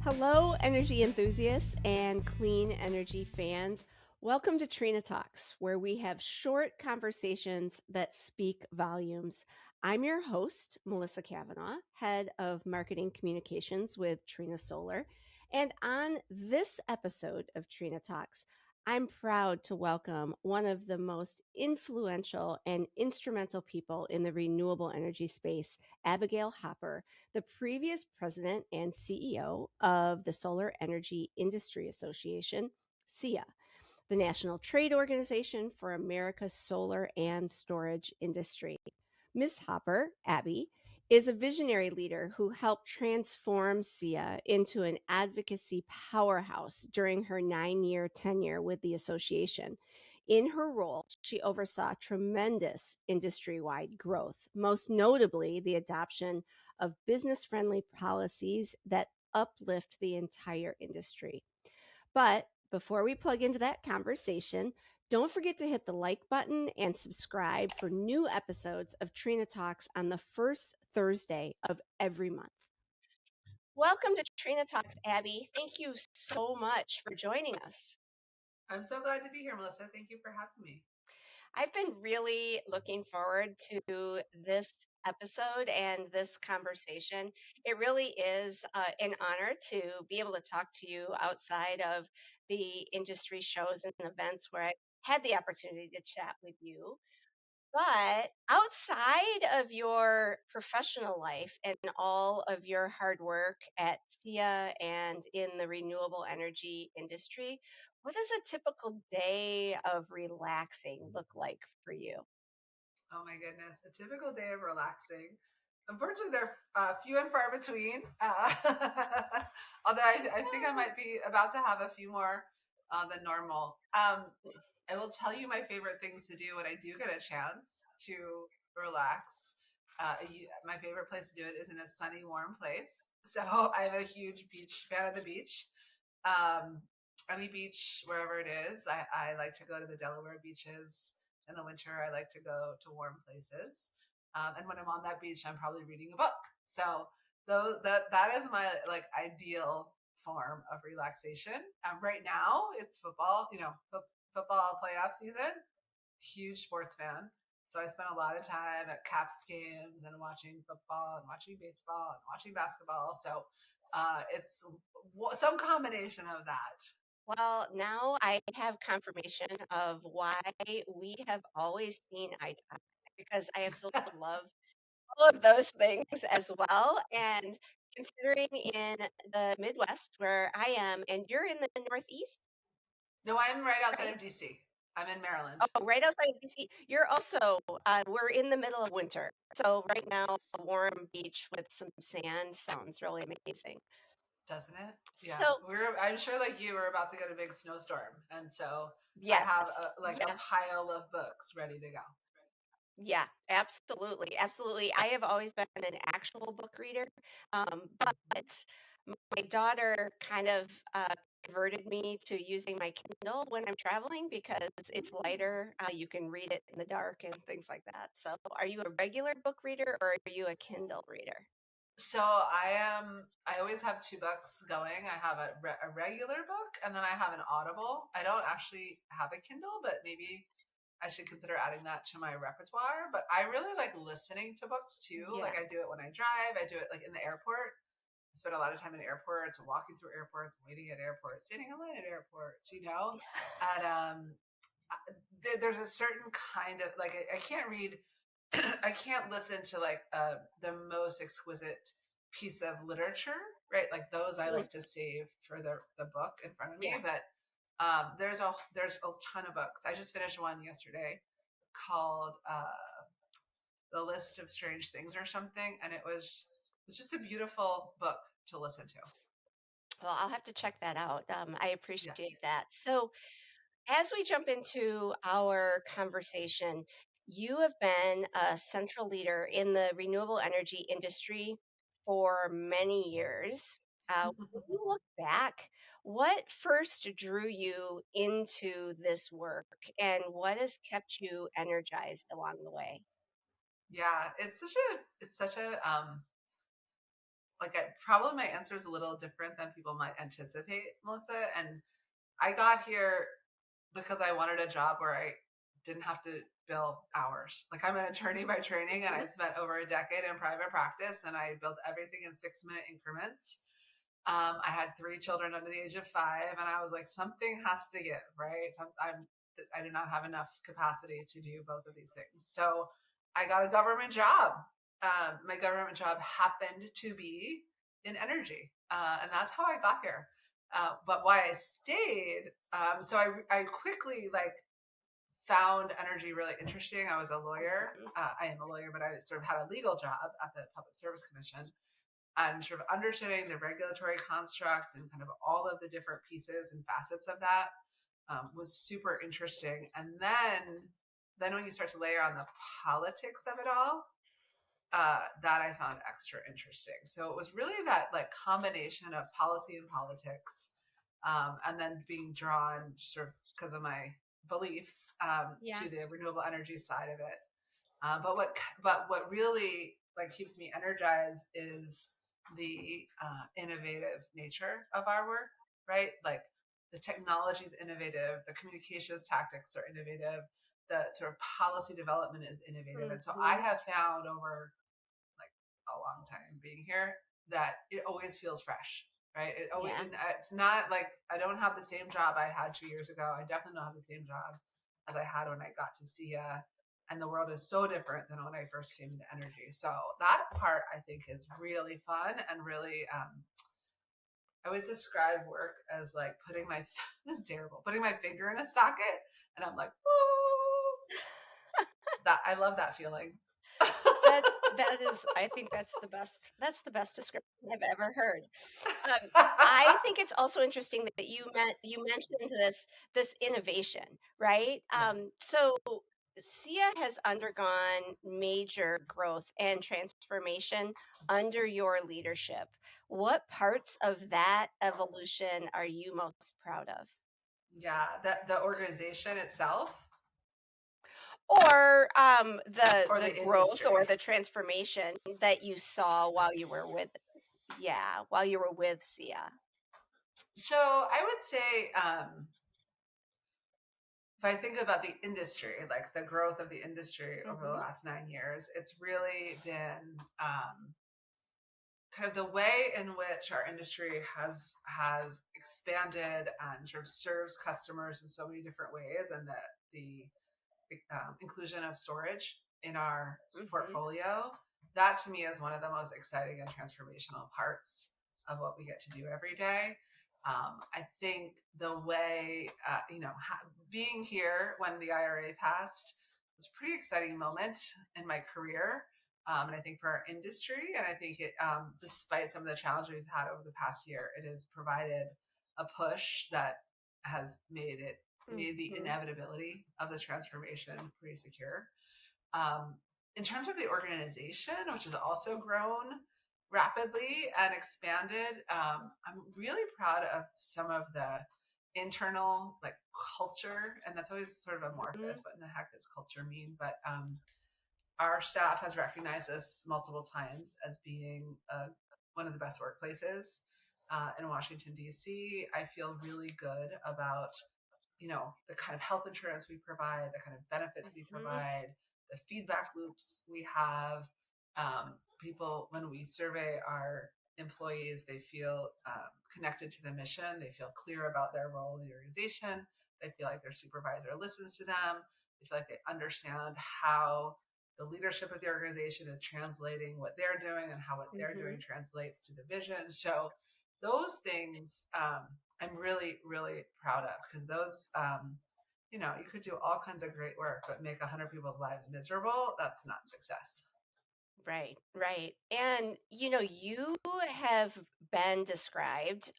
Hello, energy enthusiasts and clean energy fans. Welcome to Trina Talks, where we have short conversations that speak volumes. I'm your host, Melissa Cavanagh, head of marketing communications with Trina Solar. And on this episode of Trina Talks, I'm proud to welcome one of the most influential and instrumental people in the renewable energy space, Abigail Hopper, the previous president and CEO of the Solar Energy Industry Association, SEIA, the National Trade Organization for America's Solar and Storage Industry. Ms. Hopper, Abby, is a visionary leader who helped transform SEIA into an advocacy powerhouse during her 9-year tenure with the association. In her role, she oversaw tremendous industry wide growth, most notably the adoption of business friendly policies that uplift the entire industry. But before we plug into that conversation, don't forget to hit the like button and subscribe for new episodes of Trina Talks on the first Thursday of every month. Welcome to Trina Talks, Abby. Thank you so much for joining us. I'm so glad to be here, Melissa. Thank you for having me. I've been really looking forward to this episode and this conversation. It really is an honor to be able to talk to you outside of the industry shows and events where I had the opportunity to chat with you. But outside of your professional life and all of your hard work at SEIA and in the renewable energy industry, what does a typical day of relaxing look like for you? Oh my goodness, a typical day of relaxing. Unfortunately, they're few and far between. Although I think I might be about to have a few more than normal. I will tell you my favorite things to do when I do get a chance to relax. My favorite place to do it is in a sunny, warm place. So I'm a huge beach fan of the beach. Um, any beach, wherever it is. I like to go to the Delaware beaches. In the winter, I like to go to warm places. And when I'm on that beach, I'm probably reading a book. So that is my like ideal form of relaxation. Right now, it's football. Football playoff season. Huge sports fan. So I spend a lot of time at Caps games and watching football and watching baseball and watching basketball. So it's some combination of that. Well, now I have confirmation of why we have always seen eye to eye because I absolutely love all of those things as well. And considering in the Midwest where I am, and you're in the Northeast, No, I'm right outside right? of DC. I'm in Maryland. Oh, right outside of DC. You're also, we're in the middle of winter. So right now, a warm beach with some sand sounds really amazing. Doesn't it? Yeah. So, I'm sure like you were about to get a big snowstorm. And so I yes, have a yeah. pile of books ready to go. Yeah, absolutely. Absolutely. I have always been an actual book reader, but my daughter kind of converted me to using my Kindle when I'm traveling because it's lighter. You can read it in the dark and things like that. So, are you a regular book reader or are you a Kindle reader? So I always have two books going. I have a regular book and then I have an Audible. I don't actually have a Kindle, but maybe I should consider adding that to my repertoire. But I really like listening to books too. Yeah. Like I do it when I drive, I do it like in the airport. I spend a lot of time in airports, walking through airports, waiting at airports, standing in line at airports. And there's a certain kind of like I can't read, I can't listen to like the most exquisite piece of literature, right? Like those I Mm, like to save for the book in front of me. yeah. But there's a ton of books. I just finished one yesterday called The List of Strange Things or something, and it was just a beautiful book to listen to. Well, I'll have to check that out. I Yeah. appreciate that. So, as we jump into our conversation, you have been a central leader in the renewable energy industry for many years. When you look back, what first drew you into this work and what has kept you energized along the way? Yeah, it's such a probably my answer is a little different than people might anticipate, Melissa. And I got here because I wanted a job where I didn't have to bill hours. Like, I'm an attorney by training, and I spent over a decade in private practice, and I built everything in 6-minute increments. I had 3 children under the age of 5, and I was like, something has to give, right? I do not have enough capacity to do both of these things. So I got a government job. My government job happened to be in energy, and that's how I got here. But why I stayed, so I quickly found energy really interesting. I was a lawyer. I am a lawyer, but I sort of had a legal job at the Public Service Commission, and sort of understanding the regulatory construct and kind of all of the different pieces and facets of that was super interesting. And then when you start to layer on the politics of it all, that I found extra interesting. So it was really that combination of policy and politics, and then being drawn sort of because of my beliefs to the renewable energy side of it. But what really keeps me energized is the innovative nature of our work, right? Like, the technology is innovative, the communications tactics are innovative, the sort of policy development is innovative. And so I have found over a long time being here that it always feels fresh, right? It's not like I don't have the same job I had 2 years ago. I definitely don't have the same job as I had when I got to SEIA, and the world is so different than when I first came into energy. So that part I think is really fun and really. I always describe work as like putting my this is terrible putting my finger in a socket, and I'm like, ooh, that I love that feeling. That is, I think that's the best description I've ever heard. I think it's also interesting that you mentioned this innovation, right? Yeah. So SIA has undergone major growth and transformation under your leadership. What parts of that evolution are you most proud of? Yeah, the organization itself Or or the the growth or industry. the transformation that you saw while you were with SIA. So I would say, if I think about the industry, like the growth of the industry over the Mm-hmm. last 9 years, it's really been kind of the way in which our industry has expanded and sort of serves customers in so many different ways, and the inclusion of storage in our Mm-hmm. portfolio. That to me is one of the most exciting and transformational parts of what we get to do every day. I think the way, being here when the IRA passed was a pretty exciting moment in my career. And I think for our industry, and I think it, despite some of the challenges we've had over the past year, it has provided a push that has made the Mm-hmm. inevitability of this transformation pretty secure. Um, in terms of the organization, which has also grown rapidly and expanded, I'm really proud of some of the internal culture, and that's always sort of Mm-hmm. amorphous. What in the heck does culture mean? But our staff has recognized us multiple times as being one of the best workplaces in Washington, D.C. I feel really good about the kind of health insurance we provide, the kind of benefits we Mm-hmm. provide, the feedback loops we have. People, when we survey our employees, they feel connected to the mission. They feel clear about their role in the organization. They feel like their supervisor listens to them. They feel like they understand how the leadership of the organization is translating what they're doing and how what they're Mm-hmm. doing translates to the vision. So those things I'm really, really proud of, because those, you could do all kinds of great work, but make 100 people's lives miserable. That's not success. Right, right. And you have been described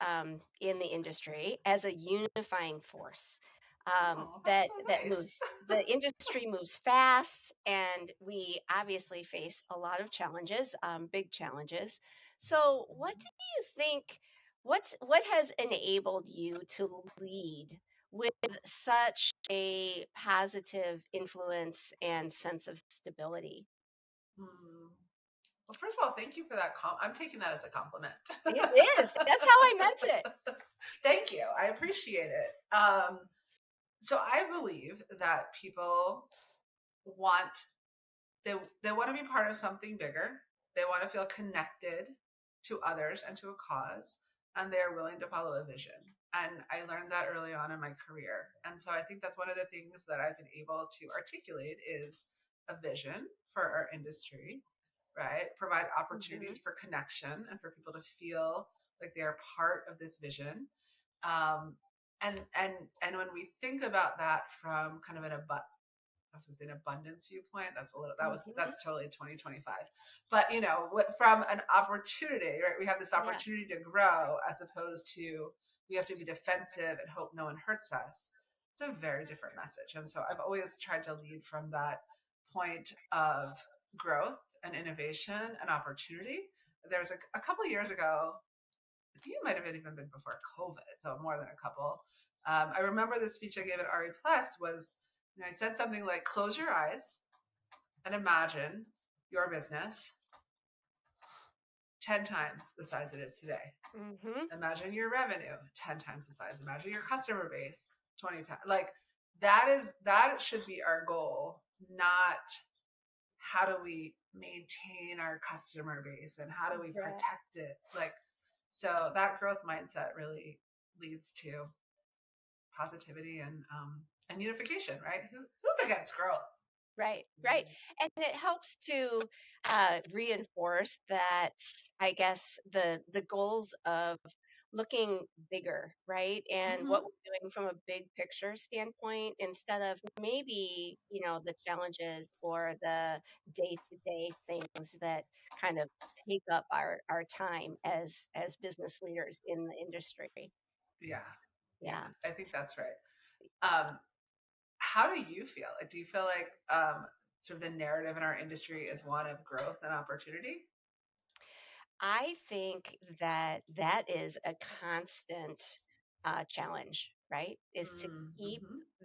in the industry as a unifying force. Oh, that's so nice. The industry moves fast, and we obviously face a lot of challenges, big challenges. So, what do you think? What has enabled you to lead with such a positive influence and sense of stability? Hmm. Well, first of all, thank you for that. I'm taking that as a compliment. It is. That's how I meant it. Thank you. I appreciate it. So I believe that people want they want to be part of something bigger. They want to feel connected to others and to a cause, and they are willing to follow a vision. And I learned that early on in my career. And so I think that's one of the things that I've been able to articulate is a vision for our industry, right? Provide opportunities for connection and for people to feel like they are part of this vision. Um, and when we think about that from kind of I was going to say an abundance viewpoint. That's totally 2025. But from an opportunity, right? We have this opportunity to grow as opposed to we have to be defensive and hope no one hurts us. It's a very different message. And so I've always tried to lead from that point of growth and innovation and opportunity. There was a couple of years ago, I think it might have even been before COVID, so more than a couple. I remember the speech I gave at RE Plus was, I said something like, close your eyes and imagine your business 10 times the size it is today. Imagine your revenue 10 times the size. Imagine your customer base 20 times. Like that should be our goal, not how do we maintain our customer base and how do we protect it? So that growth mindset really leads to positivity and unification, right? Who's against growth? Right. And it helps to reinforce that, I guess, the goals of looking bigger, right? And what we're doing from a big picture standpoint instead of maybe, the challenges or the day-to-day things that kind of take up our time as business leaders in the industry. Yeah. I think that's right. How do you feel? Do you feel like sort of the narrative in our industry is one of growth and opportunity? I think that is a constant challenge, right? Is to keep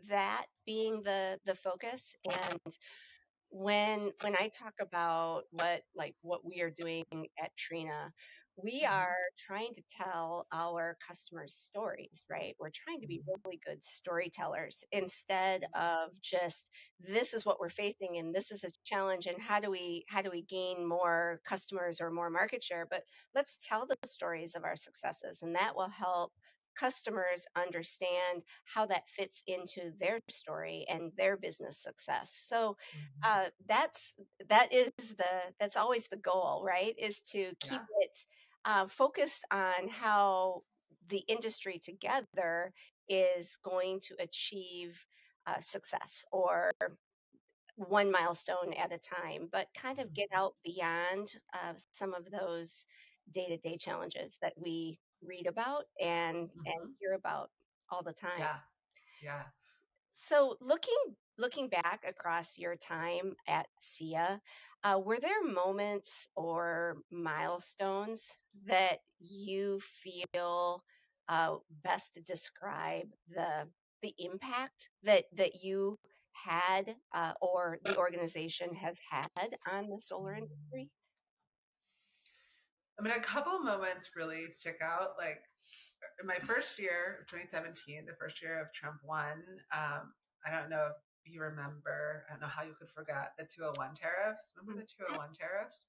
that being the focus. And when I talk about what we are doing at Trina, we are trying to tell our customers stories, right? We're trying to be really good storytellers instead of just this is what we're facing and this is a challenge and how do we gain more customers or more market share, but let's tell the stories of our successes and that will help customers understand how that fits into their story and their business success. So that's always the goal, right? Is to keep it focused on how the industry together is going to achieve success or one milestone at a time, but kind of get out beyond some of those day-to-day challenges that we read about and hear about all the time. Yeah. So looking back across your time at SEIA, were there moments or milestones that you feel best to describe the impact that you had or the organization has had on the solar industry? I mean, a couple moments really stick out. Like in my first year, 2017, the first year of Trump won, I don't know if you remember, I don't know how you could forget the 201 tariffs. Remember the 201 tariffs?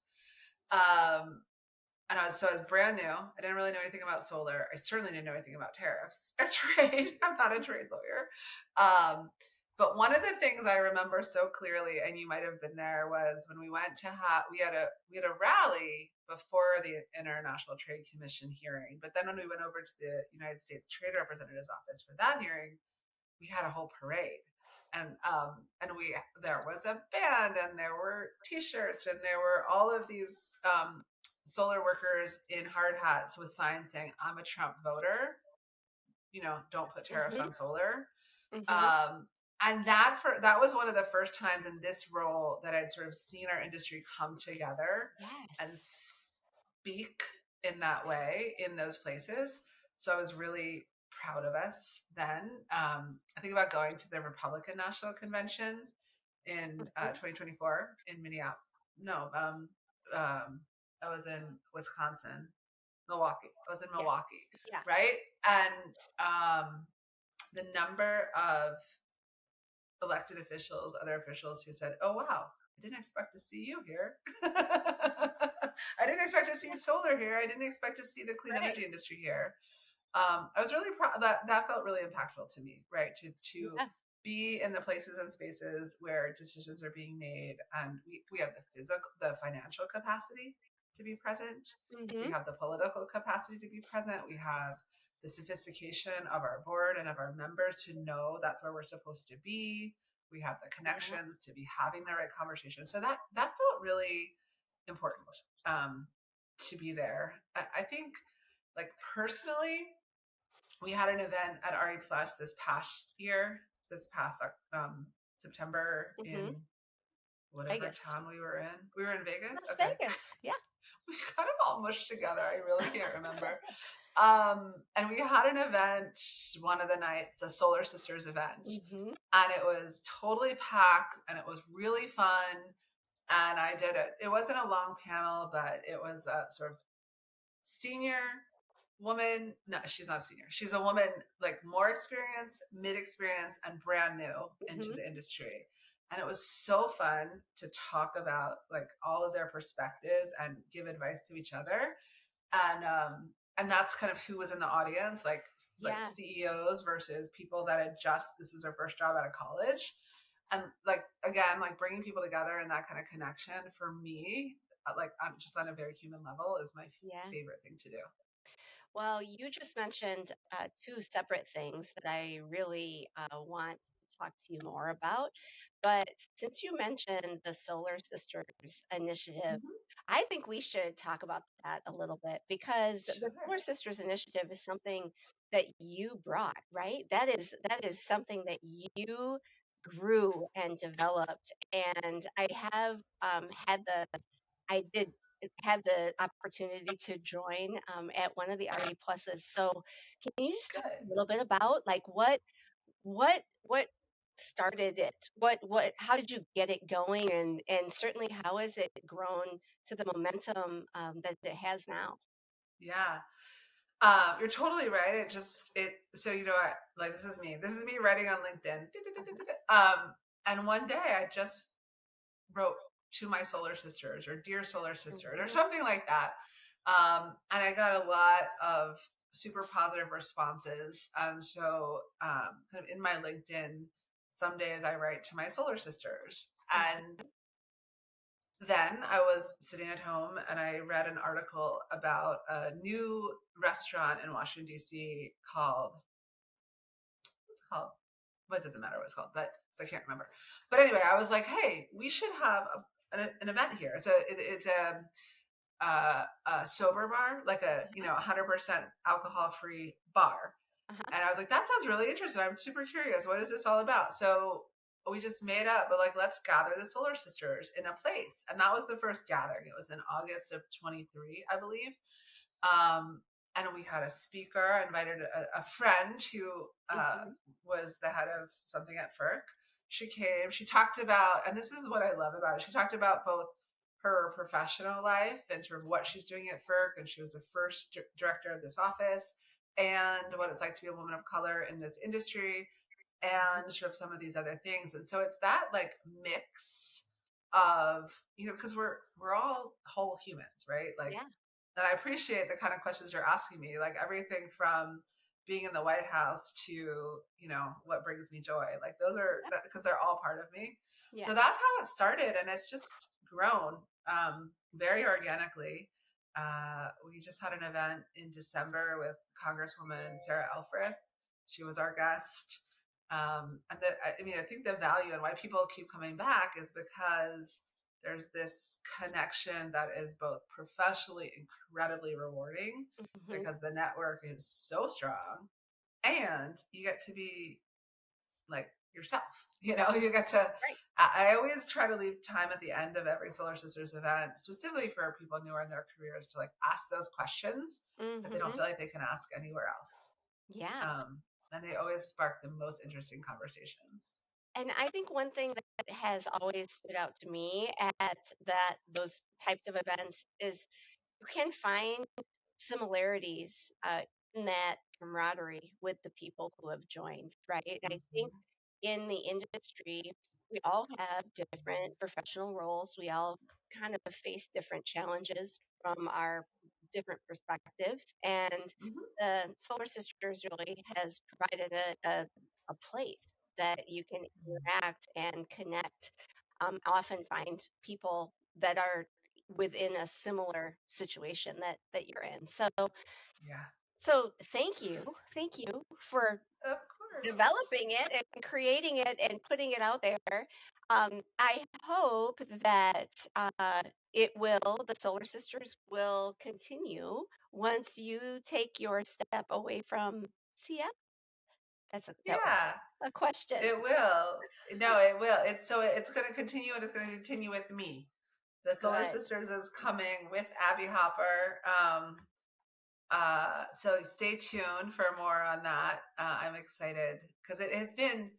And I was brand new. I didn't really know anything about solar. I certainly didn't know anything about tariffs or trade. I'm not a trade lawyer. But one of the things I remember so clearly, and you might have been there, was when we went to we had a rally before the International Trade Commission hearing. But then when we went over to the United States Trade Representative's office for that hearing, we had a whole parade. And there was a band and there were T-shirts and there were all of these solar workers in hard hats with signs saying, "I'm a Trump voter. Don't put tariffs on solar." And that was one of the first times in this role that I'd sort of seen our industry come together and speak in that way in those places. So I was really proud of us then. I think about going to the Republican National Convention in 2024 in Minneapolis. No, I was in Wisconsin, Milwaukee. I was in Yeah. Milwaukee, Yeah. right? And the number of elected officials, other officials who said, "Oh wow, I didn't expect to see you here. I didn't expect to see solar here. I didn't expect to see the clean Right. energy industry here." I was really proud that felt really impactful to me, right? To Yeah. be in the places and spaces where decisions are being made, and we have the financial capacity to be present. We Mm-hmm. have the political capacity to be present. We have the sophistication of our board and of our members to know that's where we're supposed to be. We have the Yeah. connections to be having the right conversation. So that felt really important, to be there. I think, like, personally, we had an event at RE Plus this past September, Mm-hmm. in whatever Vegas. town we were in. We were in Vegas. Las Okay. Vegas. Yeah. We kind of all mushed together. I really can't remember. And we had an event one of the nights, a Solar Sisters event, Mm-hmm. and it was totally packed and it was really fun. And I did it. It wasn't a long panel, but it was a sort of senior woman. No, she's not senior. She's a woman, like, more experienced, mid experience, and brand new into Mm-hmm. the industry. And it was so fun to talk about, like, all of their perspectives and give advice to each other. And that's kind of who was in the audience, like Yeah. CEOs versus people that had just, this was their first job out of college. And, like, again, like, bringing people together and that kind of connection, for me, like, just on a very human level, is my Yeah. favorite thing to do. Well, you just mentioned two separate things that I really want to talk to you more about. But since you mentioned the Solar Sisters initiative, Mhm. I think we should talk about that a little bit because the Sure. Solar Sisters initiative is something that you brought, right? That is something that you grew and developed. And I have I did have the opportunity to join at one of the RE pluses. So can you just talk Good. a little bit about like what started it? How did you get it going? And certainly how has it grown to the momentum that it has now? Yeah. You're totally right. So, like, this is me. This is me writing on LinkedIn. And one day I just wrote to my solar sisters, or dear solar sisters, or Mhm, something like that. And I got a lot of super positive responses. And so, kind of in my LinkedIn, some days I write to my solar sisters. And mhm, then I was sitting at home and I read an article about a new restaurant in Washington, D.C. What's it called? But it doesn't matter what it's called, but I can't remember. But anyway, I was like, hey, we should have an event here. It's a sober bar, like a, 100% alcohol free bar. uh-huh, And I was like, that sounds really interesting. I'm super curious. What is this all about? So we just made up, but, like, let's gather the Solar Sisters in a place. And that was the first gathering. It was in August of 23, I believe. Um, and we had a speaker. I invited a friend who mhm, was the head of something at FERC. She came, she talked about, and this is what I love about it. She talked about both her professional life and sort of what she's doing at FERC. And she was the first director of this office, and what it's like to be a woman of color in this industry, mhm. and sort of some of these other things. And so it's that, like, mix of, because we're all whole humans, right? Like, Yeah, and I appreciate the kind of questions you're asking me, like everything from being in the White House to, what brings me joy. Like, those are, yeah, because they're all part of me. yeah, So that's how it started, and it's just grown, very organically. We just had an event in December with Congresswoman Sarah Elfreth. She was our guest. I think the value and why people keep coming back is because there's this connection that is both professionally incredibly rewarding, mhm, because the network is so strong, and you get to be, like, yourself. You get to, right, I always try to leave time at the end of every Solar Sisters event, specifically for people newer in their careers, to, like, ask those questions that they don't mhm, feel like they can ask anywhere else. yeah. Um, and they always spark the most interesting conversations. And I think one thing that has always stood out to me at those types of events is you can find similarities in that camaraderie with the people who have joined, right? And I think Mhm. in the industry, we all have different professional roles. We all kind of face different challenges from our different perspectives. And Mhm. the Solar Sisters really has provided a place that you can interact and connect. Often find people that are within a similar situation that you're in. Yeah, So thank you for of course. developing it and creating it and putting it out there. I hope that the Solar Sisters will continue once you take your step away from SEIA. That was Yeah, a question. it will. No, it will. It's going to continue, and it's going to continue with me. The Solar Good. Sisters is coming with Abby Hopper. So stay tuned for more on that. I'm excited because it has been,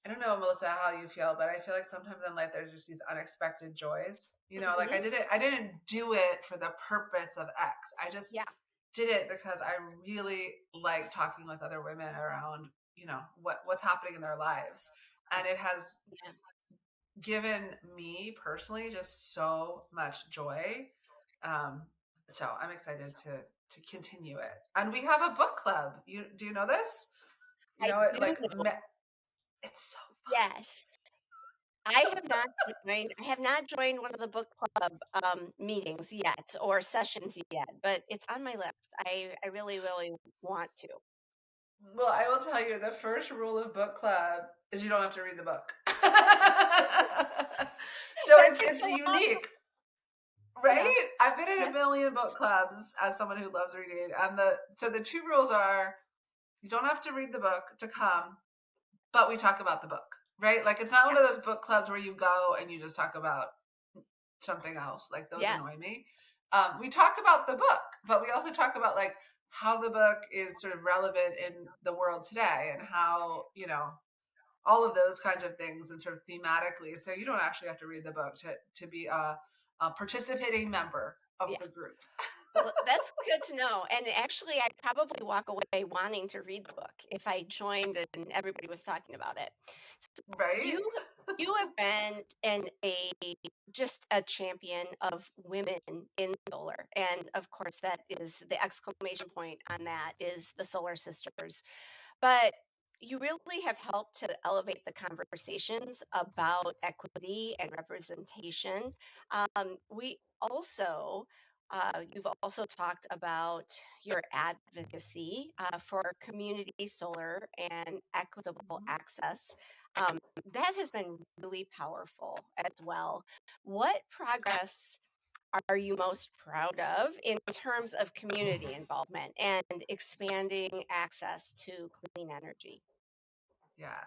I don't know, Melissa, how you feel, but I feel like sometimes in life there's just these unexpected joys. Like Hmm. I didn't do it for the purpose of X. I just Yeah. did it because I really like talking with other women around, what's happening in their lives. And it has Yeah. given me personally just so much joy. Um, so I'm excited to continue it. And we have a book club. Do you know this? I do Like know. it's so Yes. I have not joined one of the book club meetings yet or sessions yet, but it's on my list. I really, really want to. Well, I will tell you the first rule of book club is you don't have to read the book. So That it's takes a lot. unique, Yeah. right? I've been in Yeah. a million book clubs as someone who loves reading, and the two rules are you don't have to read the book to come, but we talk about the book, right? Like it's not one Yeah. of those book clubs where you go and you just talk about something else. Like those Yeah. annoy me. We talk about the book, but we also talk about like how the book is sort of relevant in the world today and how, all of those kinds of things and sort of thematically. So you don't actually have to read the book to be a participating member of Yeah. the group. Well, that's good to know. And actually, I'd probably walk away wanting to read the book if I joined and everybody was talking about it. So Right? you have been just a champion of women in solar, and of course, that is the exclamation point on that is the Solar Sisters. But you really have helped to elevate the conversations about equity and representation. We also, you've also talked about your advocacy for community solar and equitable Mhm. access. Um, that has been really powerful as well. What progress are you most proud of in terms of community involvement and expanding access to clean energy? Yeah.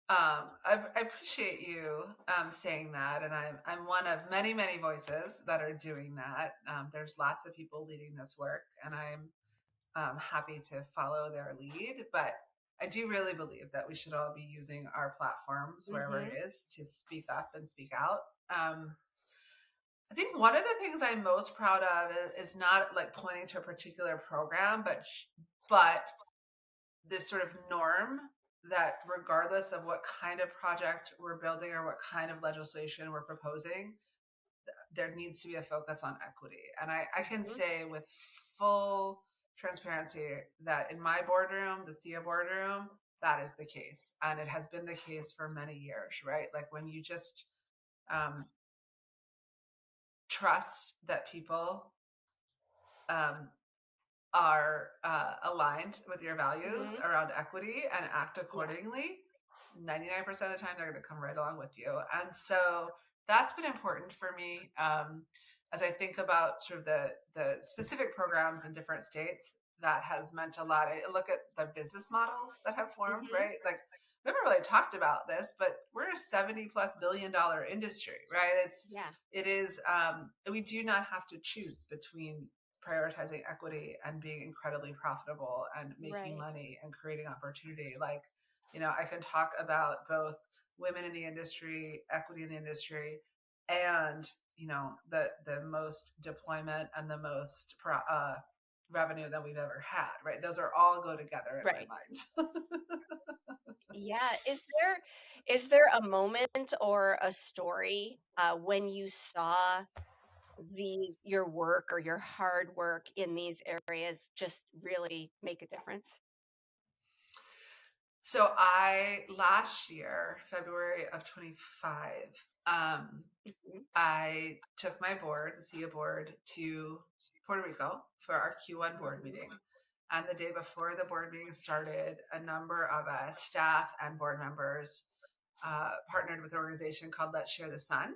I appreciate you saying that, and I'm one of many many voices that are doing that. There's lots of people leading this work, and I'm happy to follow their lead. But I do really believe that we should all be using our platforms wherever it Hmm. is to speak up and speak out. I think one of the things I'm most proud of is not like pointing to a particular program, but this sort of norm that regardless of what kind of project we're building or what kind of legislation we're proposing, there needs to be a focus on equity. And I can Hmm. say with full transparency that in my boardroom, the SEIA boardroom, that is the case. And it has been the case for many years, right? Like when you just um, trust that people um, are aligned with your values Hmm. around equity and act Yeah. accordingly, 99% of the time they're going to come right along with you. And so that's been important for me as I think about sort of the specific programs in different states. That has meant a lot. I look at the business models that have formed, Hmm. right? Like we haven't really talked about this, but we're a 70+ billion-dollar industry, right? Yeah. It is we do not have to choose between prioritizing equity and being incredibly profitable and making Right. money and creating opportunity. Like I can talk about both women in the industry, equity in the industry, and the most deployment and the most revenue that we've ever had. Right? Those are all go together in my Right. mind. Yeah. Is there a moment or a story when you saw your work or your hard work in these areas just really make a difference? So last year, February of 25, Mhm. I took my board, the SEIA board, to Puerto Rico for our Q1 board Mhm. meeting. And the day before the board meeting started, a number of us, staff and board members, partnered with an organization called Let's Share the Sun.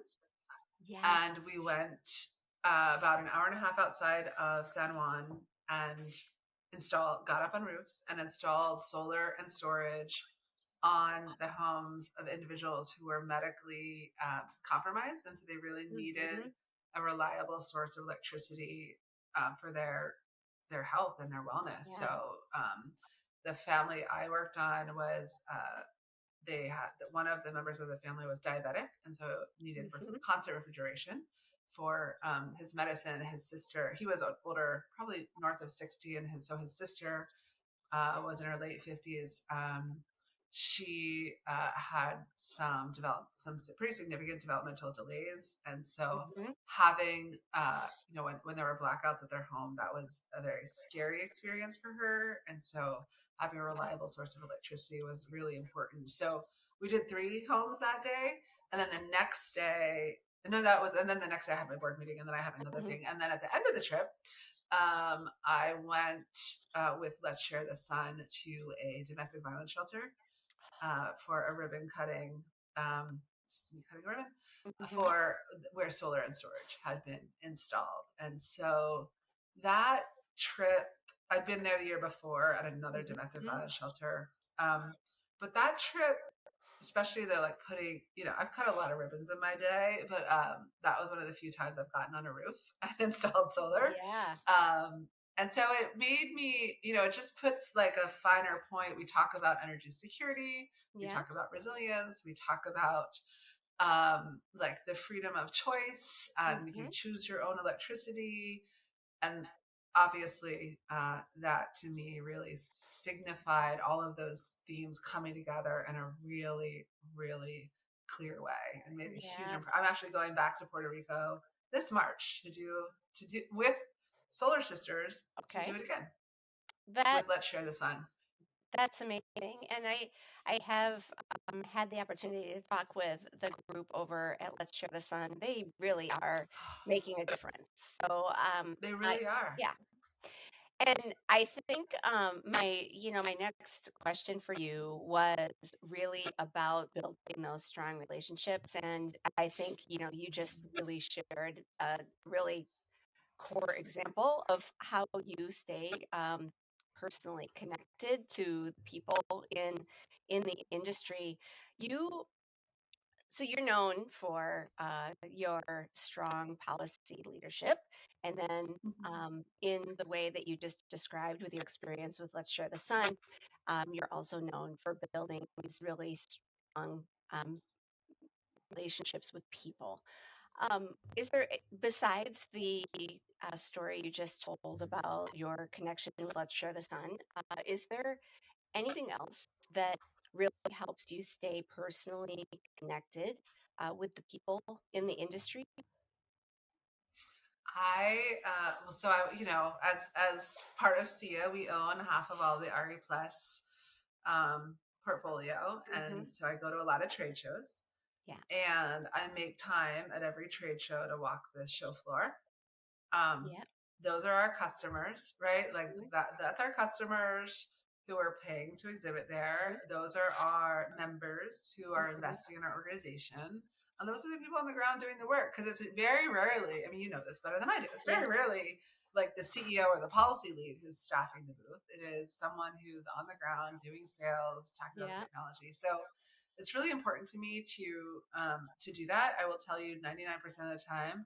Yes. And we went about an hour and a half outside of San Juan and got up on roofs and installed solar and storage on the homes of individuals who were medically compromised, and so they really needed Mhm. a reliable source of electricity for their health and their wellness. So Yeah. the family I worked on was they had one of the members of the family was diabetic, and so needed Mhm. constant refrigeration for his medicine. His sister, he was older, probably north of 60, and his sister was in her late 50s. She had some pretty significant developmental delays, and so Mhm. having when there were blackouts at their home, that was a very scary experience for her, and so having a Yeah. reliable source of electricity was really important. So we did 3 homes that day, and then the next day. No, that was, and then the next day I had my board meeting, and then I had another Mhm. thing, and then at the end of the trip, I went with Let's Share the Sun to a domestic violence shelter for a ribbon cutting. This is me cutting a ribbon Mhm. for where solar and storage had been installed, and so that trip, I'd been there the year before at another domestic Mhm. violence shelter, but that trip, especially the like putting, I've cut a lot of ribbons in my day, but that was one of the few times I've gotten on a roof and installed solar. Yeah. Um, and so it made me, it just puts like a finer point. We talk about energy security, we Yeah. talk about resilience, we talk about like the freedom of choice, and you Mhm. choose your own electricity. And obviously, that to me really signified all of those themes coming together in a really, really clear way and made a huge Yeah. impact. I'm actually going back to Puerto Rico this March to do with Solar Sisters to do Okay. it again That with Let's Share the Sun. that's amazing. And I have had the opportunity to talk with the group over at Let's Share the Sun. They really are making a difference. So They I really are. yeah. And I think my next question for you was really about building those strong relationships. And I think, you just really shared a really core example of how you stay personally connected to people in the industry. You so you're known for your strong policy leadership, and then Mhm. in the way that you just described with your experience with Let's Share the Sun, you're also known for building these really strong um, relationships with people. Is there, besides the story you just told about your connection with Let's Share the Sun, is there anything else that really helps you stay personally connected with the people in the industry? Well, so I, as part of SIA, we own half of all the RE Plus um, portfolio, Hmm. and so I go to a lot of trade shows, Yeah. and I make time at every trade show to walk the show floor. um, Yeah. those are our customers, right? Like Mhm. that's our customers who are paying to exhibit there. Mhm. Those are our members who are Mhm. investing in our organization. And those are the people on the ground doing the work. Because it's very rarely, I mean, you know this better than I do. It's Yeah. very rarely like the CEO or the policy lead who's staffing the booth. It is someone who's on the ground doing sales, talking about Yeah. technology. So it's really important to me to do that. I will tell you, 99% of the time,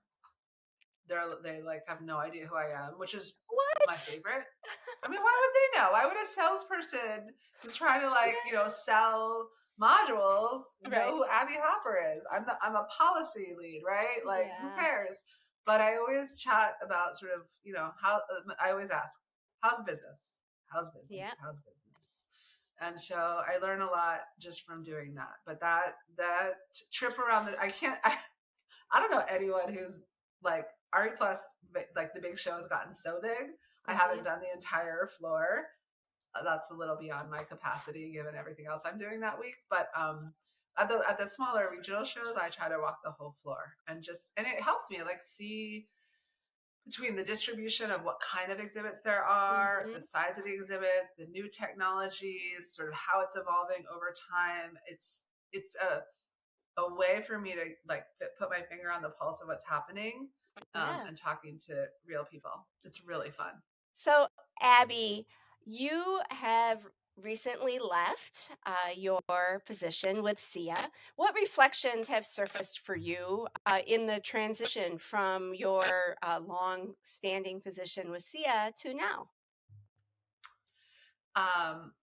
they like have no idea who I am, which is my What? favorite. I mean, why would they know? Why would a salesperson who's trying to like, sell modules know Right. who Abby Hopper is? I'm a policy lead, right? Like, who Yeah. cares? But I always chat about sort of, how I always ask, how's business? How's Yeah. business? How's business? And so I learn a lot just from doing that. But that trip around I can't I don't know anyone who's like RE Plus, like the big show has gotten so big. I Mm-hmm. haven't done the entire floor. That's a little beyond my capacity given everything else I'm doing that week. But at the smaller regional shows, I try to walk the whole floor and it helps me like see between the distribution of what kind of exhibits there are, the Mm-hmm. size of the exhibits, the new technologies, sort of how it's evolving over time. It's a way for me to like put my finger on the pulse of what's happening, Yeah. and talking to real people. It's really fun. So, Abby, you have recently left your position with SEIA. What reflections have surfaced for you in the transition from your long-standing position with SEIA to now? Um,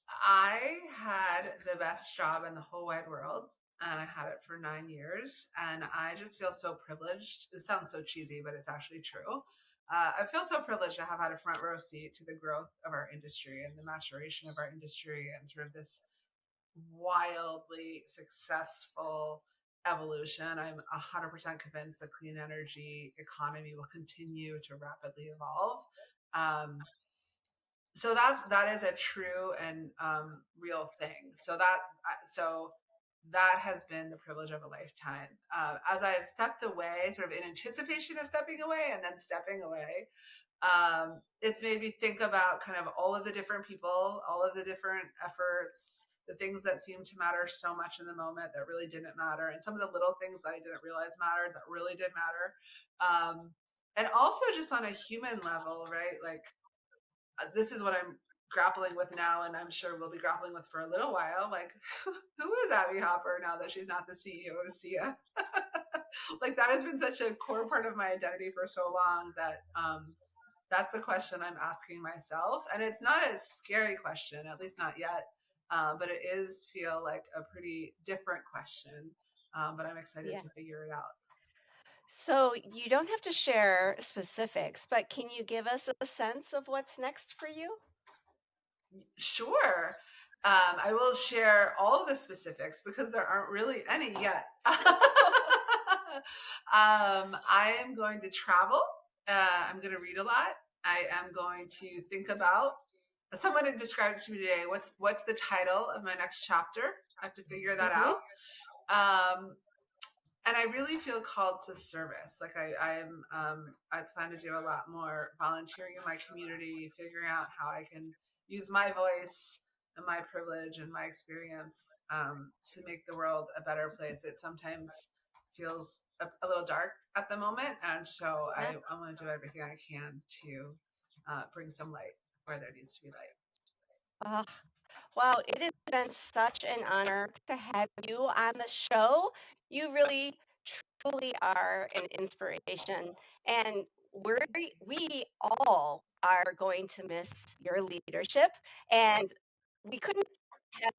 I had the best job in the whole wide world, and I had it for 9 years. And I just feel so privileged. It sounds so cheesy, but it's actually true. I feel so privileged to have had a front row seat to the growth of our industry and the maturation of our industry and sort of this wildly successful evolution. I'm 100% convinced the clean energy economy will continue to rapidly evolve. Um, so that is a true and real thing. So that has been the privilege of a lifetime. As I have stepped away, sort of in anticipation of stepping away and then stepping away, it's made me think about kind of all of the different people, all of the different efforts, the things that seemed to matter so much in the moment that really didn't matter, and some of the little things that I didn't realize mattered that really did matter. And also just on a human level, right? Like this is what I'm grappling with now, and I'm sure we'll be grappling with for a little while. Like, who is Abby Hopper now that she's not the CEO of SEIA? Like that has been such a core part of my identity for so long that that's the question I'm asking myself, and it's not a scary question, at least not yet. But it is feel like a pretty different question. But I'm excited Yeah. to figure it out. So you don't have to share specifics, but can you give us a sense of what's next for you? Sure. I will share all of the specifics because there aren't really any yet. I am going to travel. I'm going to read a lot. I am going to think about. Someone had described it to me today. What's the title of my next chapter? I have to figure that Mm-hmm. out. Um, and I really feel called to service. Like I plan to do a lot more volunteering in my community, figuring out how I can use my voice and my privilege and my experience to make the world a better place. It sometimes feels a little dark at the moment, and so Yeah. I want to do everything I can to bring some light where there needs to be light. Ah, well, it has been such an honor to have you on the show. You really, truly are an inspiration. And we all are going to miss your leadership. And we couldn't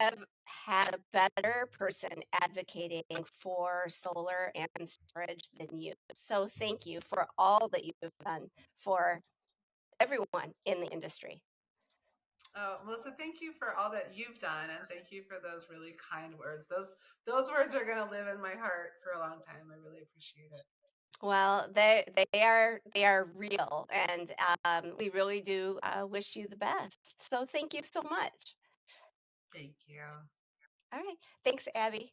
have had a better person advocating for solar and storage than you. So thank you for all that you've done for everyone in the industry. Oh, Melissa, thank you for all that you've done, and thank you for those really kind words. Those words are going to live in my heart for a long time. I really appreciate it. Well, they are real, and we really do wish you the best. So thank you so much. Thank you. All right, thanks, Abby.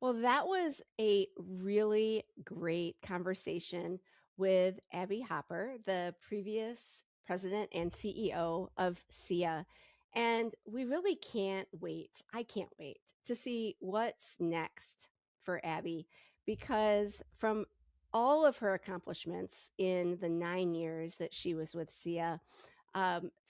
Well, that was a really great conversation with Abby Hopper, the previous president and CEO of SEIA. And we really can't wait. I can't wait to see what's next for Abby because from all of her accomplishments in the 9 years that she was with SEIA,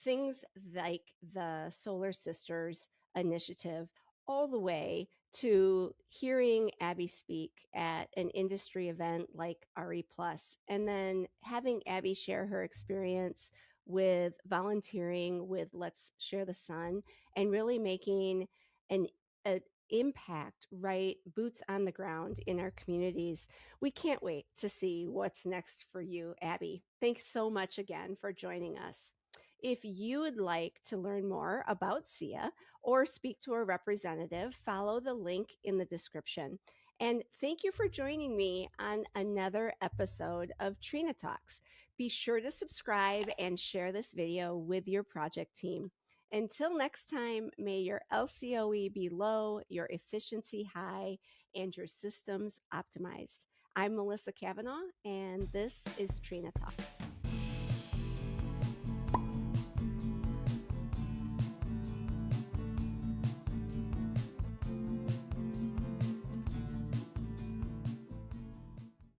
things like the Solar Sisters initiative all the way to hearing Abby speak at an industry event like RE Plus, and then having Abby share her experience with volunteering with Let's Share the Sun and really making an impact, right? Boots on the ground in our communities. We can't wait to see what's next for you, Abby. Thanks so much again for joining us. If you would like to learn more about SEIA or speak to a representative, follow the link in the description. And thank you for joining me on another episode of Trina Talks. Be sure to subscribe and share this video with your project team. Until next time, may your LCOE be low, your efficiency high, and your systems optimized. I'm Melissa Cavanagh, and this is Trina Talks.